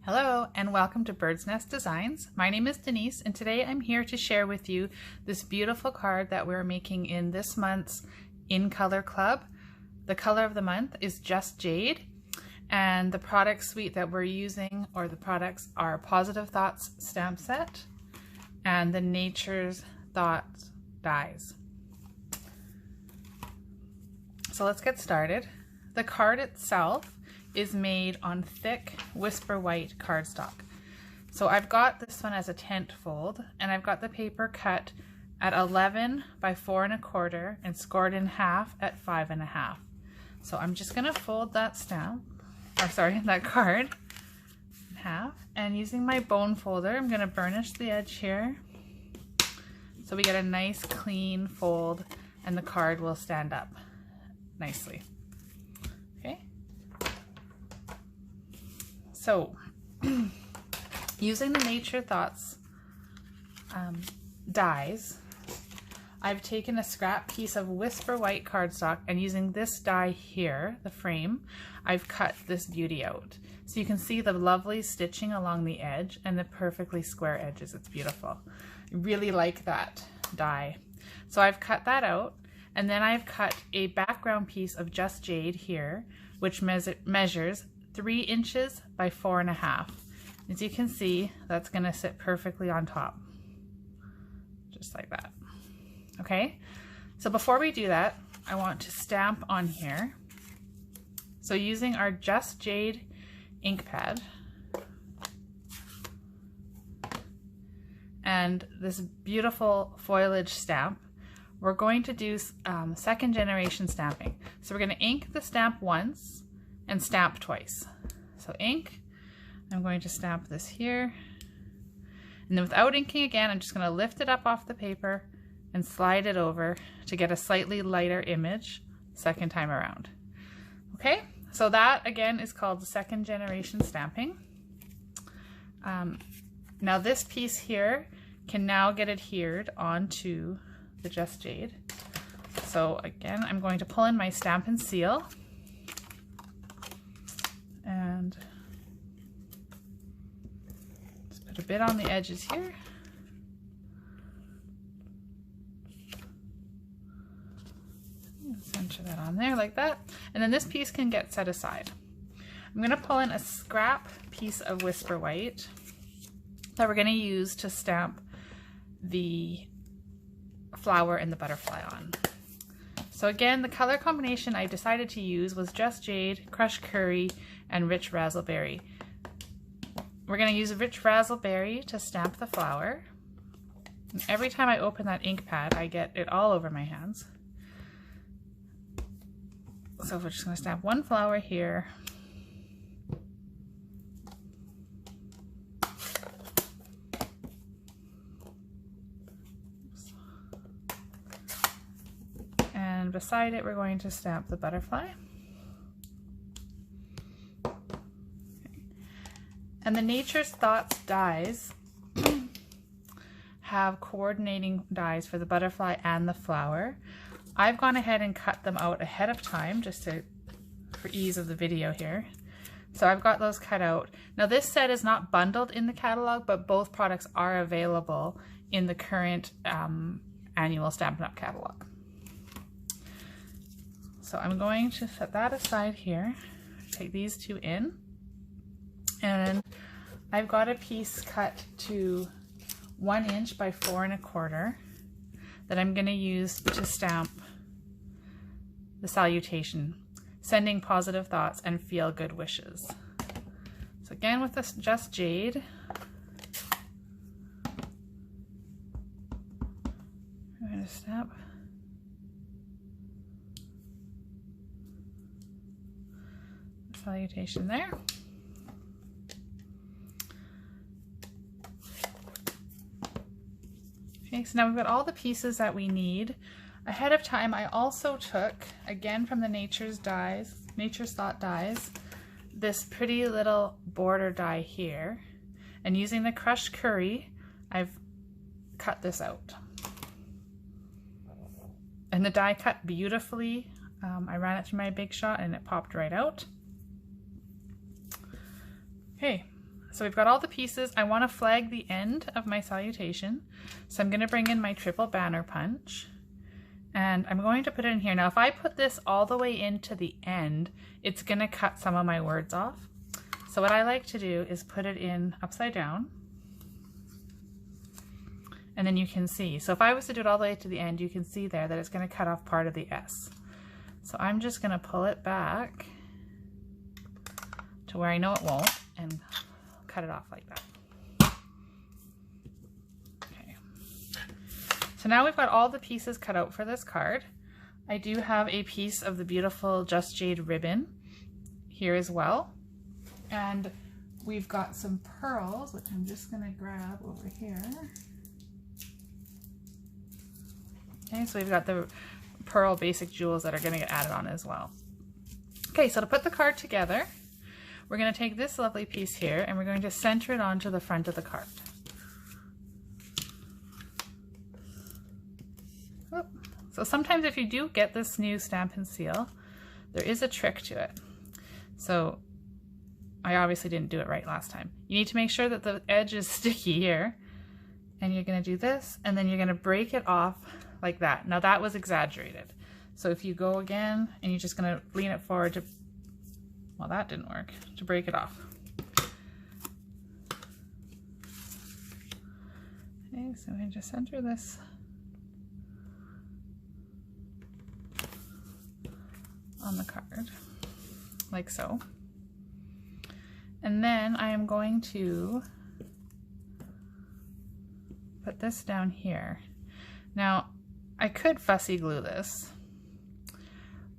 Hello and welcome to Bird's Nest Designs. My name is Denise and today I'm here to share with you this beautiful card that we're making in this month's In Color Club. The color of the month is Just Jade, and the product suite that we're using, or the products, are Positive Thoughts stamp set and the Nature's Thoughts dies. So let's get started. The card itself is made on thick Whisper White cardstock. So I've got this one as a tent fold, and I've got the paper cut at 11 by 4 1/4 and scored in half at 5 1/2. So I'm just gonna fold that that card in half, and using my bone folder, I'm gonna burnish the edge here so we get a nice clean fold and the card will stand up nicely. Okay. So, using the Nature Thoughts dies, I've taken a scrap piece of Whisper White cardstock, and using this die here, the frame, I've cut this beauty out. So you can see the lovely stitching along the edge and the perfectly square edges. It's beautiful. I really like that die. So I've cut that out, and then I've cut a background piece of Just Jade here, which measures 3 inches by 4 1/2. As you can see, that's going to sit perfectly on top, just like that. Okay, so before we do that, I want to stamp on here. So using our Just Jade ink pad and this beautiful foliage stamp, we're going to do second generation stamping. So we're going to ink the stamp once and stamp twice. So ink, I'm going to stamp this here, and then without inking again, I'm just going to lift it up off the paper and slide it over to get a slightly lighter image second time around. Okay, so that again is called the second generation stamping. Now this piece here can now get adhered onto the Just Jade. So again, I'm going to pull in my Stampin' Seal and just put a bit on the edges here. Center that on there like that. And then this piece can get set aside. I'm going to pull in a scrap piece of Whisper White that we're going to use to stamp the flower and the butterfly on. So again, the color combination I decided to use was Just Jade, Crushed Curry, and Rich Razzleberry. We're going to use Rich Razzleberry to stamp the flower. And every time I open that ink pad, I get it all over my hands. So we're just going to stamp one flower here. And beside it, we're going to stamp the butterfly. And the Nature's Thoughts dies have coordinating dies for the butterfly and the flower. I've gone ahead and cut them out ahead of time just for ease of the video here. So I've got those cut out. Now this set is not bundled in the catalog, but both products are available in the current annual Stampin' Up catalog. So I'm going to set that aside here, take these two in, and I've got a piece cut to 1 inch by 4 1/4 that I'm going to use to stamp the salutation, sending positive thoughts and feel good wishes. So again, with this Just Jade, I'm going to stamp the salutation there. Okay, so now we've got all the pieces that we need. Ahead of time, I also took, again from the Nature's Thought dies, this pretty little border die here, and using the Crushed Curry, I've cut this out. And the die cut beautifully. I ran it through my Big Shot and it popped right out. Okay, So we've got all the pieces. I want to flag the end of my salutation. So I'm going to bring in my triple banner punch and I'm going to put it in here. Now, if I put this all the way into the end, it's going to cut some of my words off. So what I like to do is put it in upside down. And then you can see. So if I was to do it all the way to the end, you can see there that it's going to cut off part of the S. So I'm just going to pull it back to where I know it won't and cut it off like that. Okay. So now we've got all the pieces cut out for this card. I do have a piece of the beautiful Just Jade ribbon here as well. And we've got some pearls, which I'm just going to grab over here. Okay, so we've got the pearl basic jewels that are going to get added on as well. Okay, so to put the card together, we're going to take this lovely piece here and we're going to center it onto the front of the card. Oh. So sometimes if you do get this new Stampin' Seal, there is a trick to it. So I obviously didn't do it right last time. You need to make sure that the edge is sticky here, and you're going to do this and then you're going to break it off like that. Now that was exaggerated. So if you go again and you're just going to lean it forward to, well, that didn't work, to break it off. Okay, so I'm going to just center this on the card, like so. And then I am going to put this down here. Now, I could fussy glue this,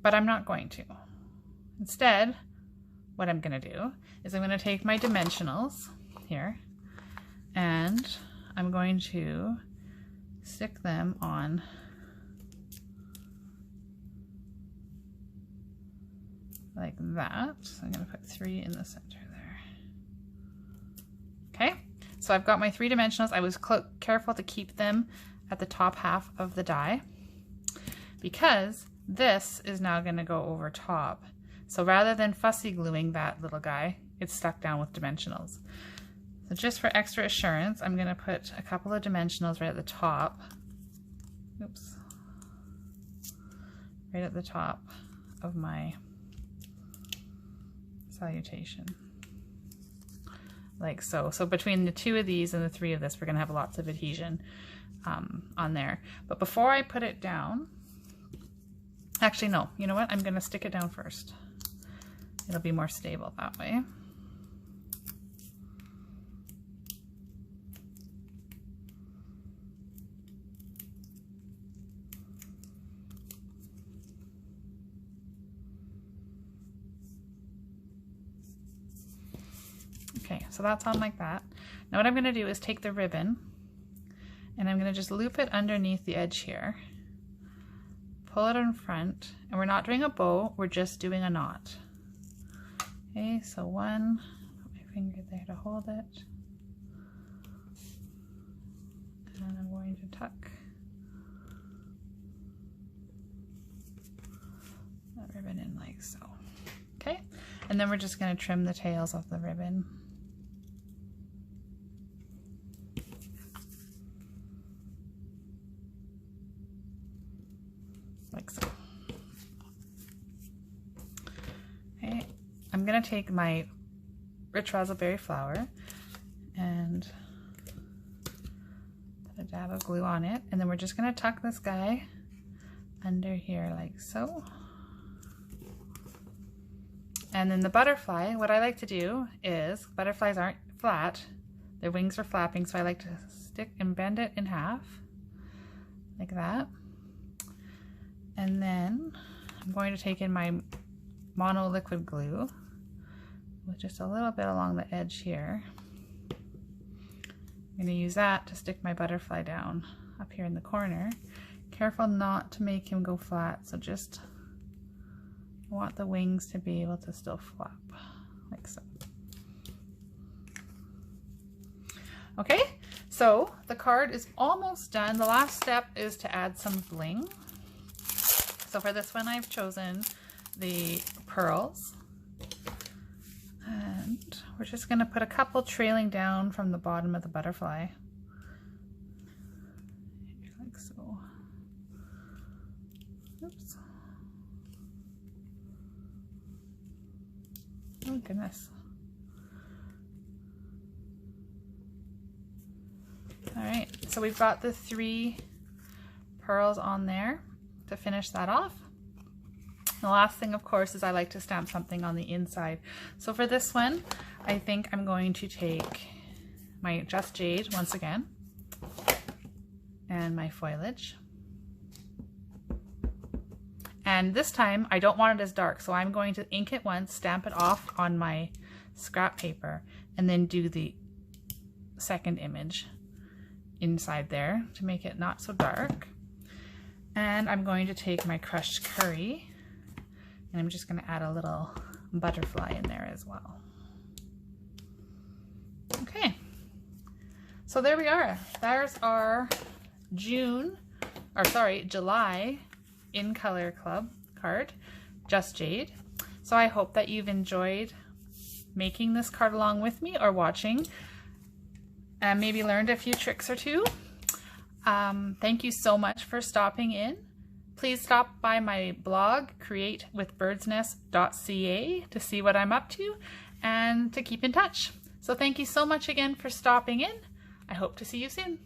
but I'm not going to. Instead, what I'm going to do is I'm going to take my dimensionals here and I'm going to stick them on like that. So I'm going to put 3 in the center there. Okay, so I've got my 3 dimensionals. I was careful to keep them at the top half of the die because this is now going to go over top. So rather than fussy gluing that little guy, it's stuck down with dimensionals. So just for extra assurance, I'm going to put a couple of dimensionals right at the top. Oops. Right at the top of my salutation. Like so. So between the 2 of these and the 3 of this, we're going to have lots of adhesion on there. But before I put it down, actually no, you know what? I'm going to stick it down first. It'll be more stable that way. Okay, so that's on like that. Now what I'm going to do is take the ribbon and I'm going to just loop it underneath the edge here, pull it in front, and we're not doing a bow, we're just doing a knot. Okay, so 1, put my finger there to hold it, and I'm going to tuck that ribbon in like so. Okay, and then we're just going to trim the tails of the ribbon. Like so. Okay, I'm going to take my rich raspberry flower and put a dab of glue on it, and then we're just going to tuck this guy under here like so. And then the butterfly, what I like to do is, butterflies aren't flat, their wings are flapping, so I like to stick and bend it in half like that. And then I'm going to take in my mono liquid glue with just a little bit along the edge here. I'm going to use that to stick my butterfly down up here in the corner. Careful not to make him go flat, so just want the wings to be able to still flap like so. Okay, so the card is almost done. The last step is to add some bling. So for this one, I've chosen the pearls. And And we're just going to put a couple trailing down from the bottom of the butterfly. Like so. Oops. Oh goodness. All right, so we've got the 3 pearls on there to finish that off. The last thing, of course, is I like to stamp something on the inside. So for this one, I think I'm going to take my Just Jade once again and my foliage. And this time, I don't want it as dark, so I'm going to ink it once, stamp it off on my scrap paper, and then do the second image inside there to make it not so dark. And I'm going to take my crushed curry, and I'm just going to add a little butterfly in there as well. Okay, so there we are. There's our July in Color Club card, Just Jade. So I hope that you've enjoyed making this card along with me or watching, and maybe learned a few tricks or two. Thank you so much for stopping in. Please stop by my blog, createwithbirdsnest.ca, to see what I'm up to and to keep in touch. So thank you so much again for stopping in. I hope to see you soon.